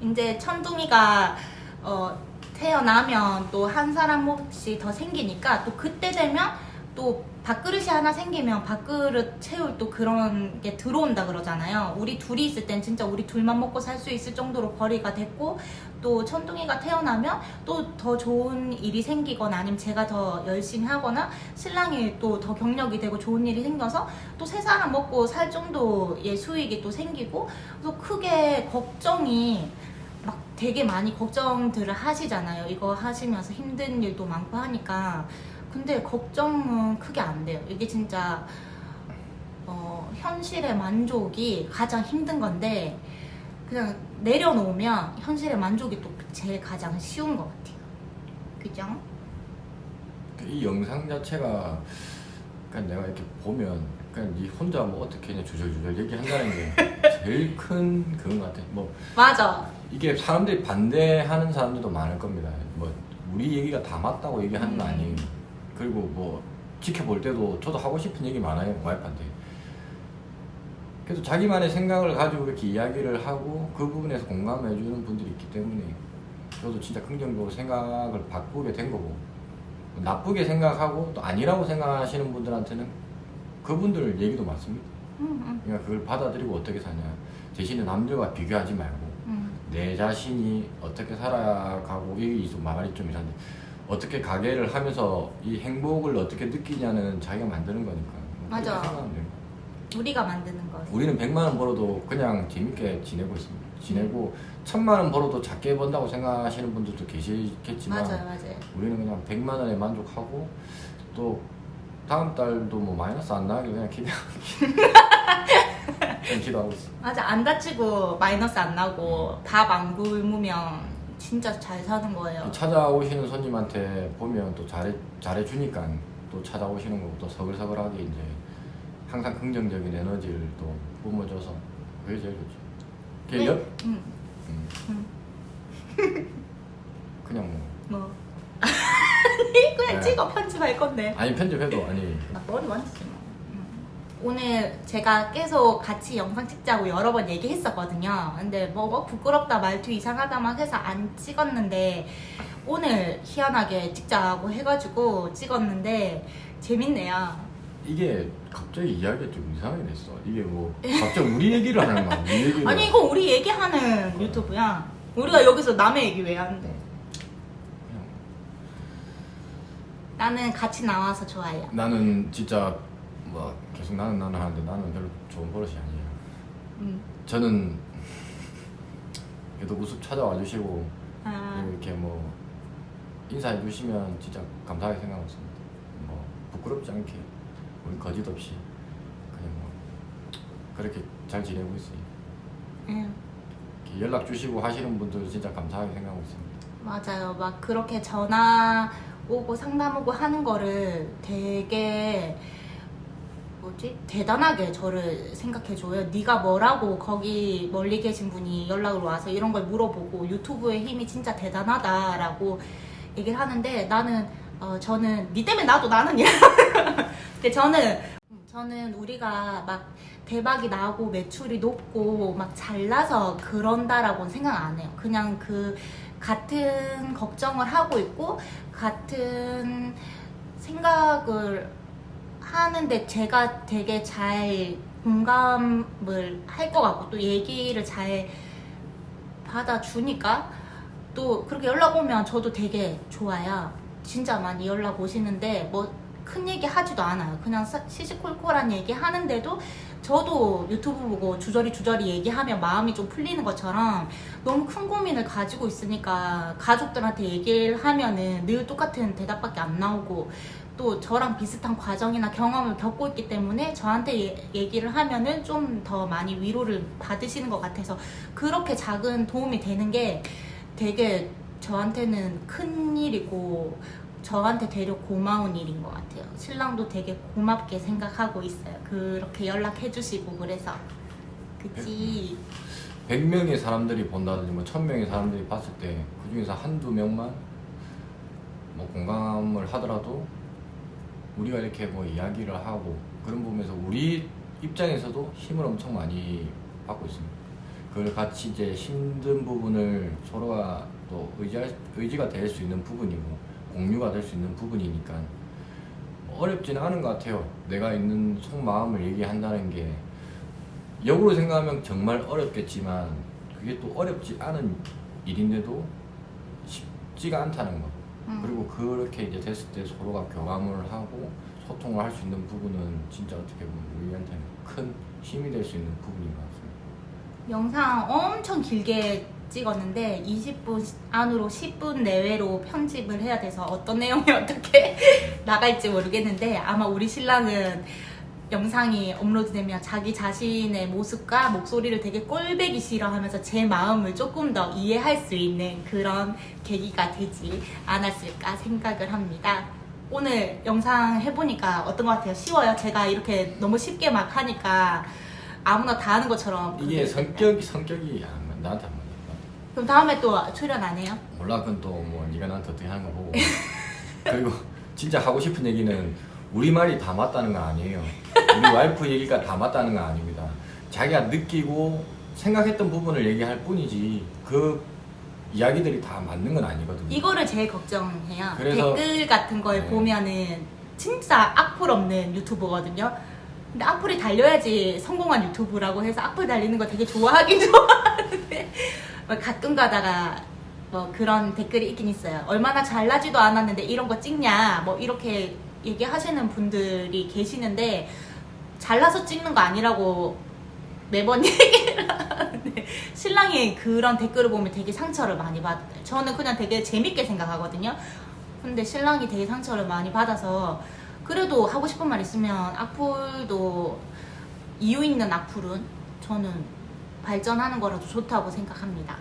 이제 천둥이가 태어나면 또 한 사람 몫이 더 생기니까 또 그때 되면 또 밥그릇이 하나 생기면 밥그릇 채울 또 그런 게 들어온다 그러잖아요. 우리 둘이 있을 땐 진짜 우리 둘만 먹고 살 수 있을 정도로 벌이가 됐고, 또 천둥이가 태어나면 또 더 좋은 일이 생기거나 아니면 제가 더 열심히 하거나 신랑이 또 더 경력이 되고 좋은 일이 생겨서 또 세 사람 먹고 살 정도의 수익이 또 생기고, 그래서 크게 걱정이 막 되게 많이 걱정들을 하시잖아요. 이거 하시면서 힘든 일도 많고 하니까. 근데 걱정은 크게 안 돼요. 이게 진짜 현실의 만족이 가장 힘든 건데 그냥 내려놓으면 현실의 만족이 또 제일 가장 쉬운 것 같아요. 그죠? 이 영상 자체가 그냥 내가 이렇게 보면 그냥 니 혼자 뭐 어떻게 그냥 주절주절 얘기한다는 게 제일 큰 그런 것 같아. 뭐 맞아. 이게 사람들이 반대하는 사람들도 많을 겁니다. 뭐 우리 얘기가 다 맞다고 얘기하는 건 아니에요. 그리고 뭐 지켜볼 때도 저도 하고 싶은 얘기 많아요, 와이프한테. 그래도 자기만의 생각을 가지고 이렇게 이야기를 하고 그 부분에서 공감해 주는 분들이 있기 때문에 저도 진짜 긍정적으로 생각을 바꾸게 된 거고, 나쁘게 생각하고 또 아니라고 생각하시는 분들한테는 그분들 얘기도 맞습니다. 그러니까 그걸 받아들이고 어떻게 사냐, 대신에 남들과 비교하지 말고 내 자신이 어떻게 살아가고, 이게 좀 말이 좀 이상한데 어떻게 가게를 하면서 이 행복을 어떻게 느끼냐는 자기가 만드는 거니까. 맞아. 그렇게 생각하면 돼요. 우리가 만드는 거. 우리는 100만 원 벌어도 그냥 재밌게 지내고 있습니다. 지내고 1000만 원 벌어도 작게 번다고 생각하시는 분들도 계시겠지만, 맞아요, 맞아요. 우리는 그냥 100만 원에 만족하고 또 다음 달도 뭐 마이너스 안 나게 그냥 기도하고 있어. 맞아. 안 다치고 마이너스 안 나고 밥 안 굶으면 진짜 잘 사는 거예요. 찾아오시는 손님한테 보면 또 잘해주니까 또 찾아오시는 거고, 또 서글서글하게 이제 항상 긍정적인 에너지를 또 뿜어줘서 그게 제일 좋죠. 그게 네. 옆 그냥 뭐 뭐 아니 그냥 네. 찍어 편집할 건데. 아니 편집해도 아니 나 머리 완전 심어. 오늘 제가 계속 같이 영상 찍자고 여러 번 얘기했었거든요. 근데 뭐 부끄럽다, 말투 이상하다 막 해서 안 찍었는데 오늘 희한하게 찍자고 해가지고 찍었는데 재밌네요. 이게 갑자기 이야기가 좀 이상하게 됐어. 이게 뭐 갑자기 우리 얘기를 하는 거야. 우리 얘기를. 아니 이거 우리 얘기하는 유튜브야. 우리가 여기서 남의 얘기 왜 하는데? 그냥 나는 같이 나와서 좋아해요. 나는 진짜 뭐 계속 나는 하는데 나는 별로 좋은 버릇이 아니에요. 저는 그래도 우습 찾아와 주시고 그리고 이렇게 뭐 인사해 주시면 진짜 감사하게 생각하고 있습니다. 뭐 부끄럽지 않게 우리 거짓 없이 그냥 뭐 그렇게 잘 지내고 있어요. 이렇게 연락 주시고 하시는 분들 진짜 감사하게 생각하고 있습니다. 맞아요. 막 그렇게 전화 오고 상담 오고 하는 거를 되게 대단하게 저를 생각해줘요. 네가 뭐라고 거기 멀리 계신 분이 연락을 와서 이런 걸 물어보고 유튜브의 힘이 진짜 대단하다라고 얘기를 하는데 저는 네 때문에 나는 근데 저는 우리가 막 대박이 나고 매출이 높고 막 잘나서 그런다라고는 생각 안 해요. 그냥 그 같은 걱정을 하고 있고 같은 생각을 하는데 제가 되게 잘 공감을 할 것 같고 또 얘기를 잘 받아주니까 또 그렇게 연락 오면 저도 되게 좋아요. 진짜 많이 연락 오시는데 뭐 큰 얘기 하지도 않아요. 그냥 시시콜콜한 얘기 하는데도 저도 유튜브 보고 주저리 얘기하면 마음이 좀 풀리는 것처럼 너무 큰 고민을 가지고 있으니까 가족들한테 얘기를 하면은 늘 똑같은 대답밖에 안 나오고 또 저랑 비슷한 과정이나 경험을 겪고 있기 때문에 저한테 얘기를 하면은 좀 더 많이 위로를 받으시는 것 같아서 그렇게 작은 도움이 되는 게 되게 저한테는 큰 일이고 저한테 되려 고마운 일인 것 같아요. 신랑도 되게 고맙게 생각하고 있어요. 그렇게 연락해 주시고 그래서 그치. 100명의 사람들이 본다든지 뭐 1000명의 사람들이 봤을 때 그 중에서 한두 명만 뭐 공감을 하더라도 우리가 이렇게 뭐 이야기를 하고 그런 부분에서 우리 입장에서도 힘을 엄청 많이 받고 있습니다. 그걸 같이 이제 힘든 부분을 서로가 또 의지가 될 수 있는 부분이고 공유가 될 수 있는 부분이니까 어렵지는 않은 것 같아요. 내가 있는 속마음을 얘기한다는 게 역으로 생각하면 정말 어렵겠지만 그게 또 어렵지 않은 일인데도 쉽지가 않다는 거. 그리고 그렇게 이제 됐을 때 서로가 교감을 하고 소통을 할 수 있는 부분은 진짜 어떻게 보면 우리한테는 큰 힘이 될 수 있는 부분인 것 같습니다. 영상 엄청 길게 찍었는데 20분 안으로 10분 내외로 편집을 해야 돼서 어떤 내용이 어떻게 나갈지 모르겠는데 아마 우리 신랑은 영상이 업로드되면 자기 자신의 모습과 목소리를 되게 꼴배기 싫어하면서 제 마음을 조금 더 이해할 수 있는 그런 계기가 되지 않았을까 생각을 합니다. 오늘 영상 해보니까 어떤 것 같아요? 쉬워요? 제가 이렇게 너무 쉽게 막 하니까 아무나 다 하는 것처럼 이게 그게 성격이 나한테 안 맞아. 그럼 다음에 또 출연 안 해요? 몰라, 그건 또 뭐 네가 나한테 어떻게 하는 거 보고. 그리고 진짜 하고 싶은 얘기는 우리 말이 다 맞다는 건 아니에요. 우리 와이프 얘기가 다 맞다는 건 아닙니다. 자기가 느끼고 생각했던 부분을 얘기할 뿐이지 그 이야기들이 다 맞는 건 아니거든요. 이거를 제일 걱정해요. 그래서- 댓글 같은 걸 네. 보면은 진짜 악플 없는 유튜버거든요. 근데 악플이 달려야지 성공한 유튜브라고 해서 악플 달리는 거 되게 좋아하긴 좋아하는데 뭐 가끔 가다가 뭐 그런 댓글이 있긴 있어요. 얼마나 잘나지도 않았는데 이런 거 찍냐 뭐 이렇게 얘기하시는 분들이 계시는데 잘나서 찍는 거 아니라고 매번 얘기를 하는데 신랑이 그런 댓글을 보면 되게 상처를 많이 받아요. 저는 그냥 되게 재밌게 생각하거든요. 근데 신랑이 되게 상처를 많이 받아서 그래도 하고 싶은 말 있으면 악플도 이유 있는 악플은 저는 발전하는 거라도 좋다고 생각합니다.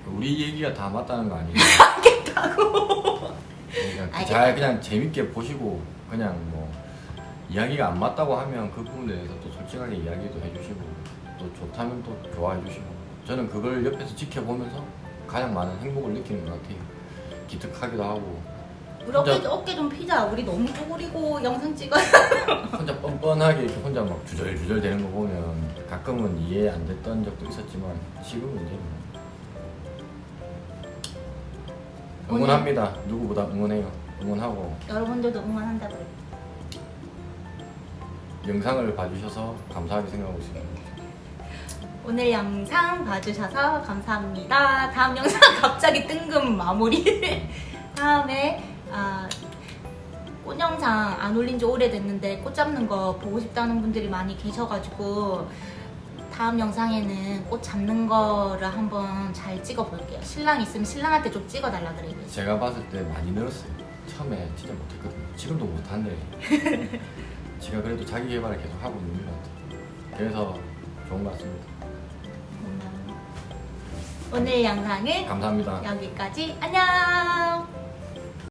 우리 얘기가 다 맞다는 거 아니에요. 알겠다고. 그러니까 잘 그냥 재밌게 보시고 그냥 뭐 이야기가 안 맞다고 하면 그 부분에 대해서 또 솔직하게 이야기도 해주시고 또 좋다면 또 좋아해 주시고 저는 그걸 옆에서 지켜보면서 가장 많은 행복을 느끼는 것 같아요. 기특하기도 하고 우리 어깨 좀 피자. 우리 너무 쪼그리고 영상 찍어. 혼자 뻔뻔하게 이렇게 혼자 막 주절주절 되는 거 보면 가끔은 이해 안 됐던 적도 있었지만 지금은 이제 뭐 응원합니다. 누구보다 응원해요. 응원하고 여러분들도 응원한다 그래. 영상을 봐주셔서 감사하게 생각하고 있습니다. 오늘 영상 봐주셔서 감사합니다. 다음 영상 갑자기 뜬금 마무리. 다음에 꽃 영상 안 올린 지 오래됐는데 꽃 잡는 거 보고 싶다는 분들이 많이 계셔가지고 다음 영상에는 꽃 잡는 거를 한번 잘 찍어 볼게요. 신랑 있으면 신랑한테 좀 찍어달라 그래요. 제가 봤을 때 많이 늘었어요. 처음에 진짜 못했거든요. 지금도 못한데 제가 그래도 자기 개발을 계속 하고 있는 것 같아요. 그래서 좋은 것 같습니다. 오늘 영상은 감사합니다. 여기까지. 안녕.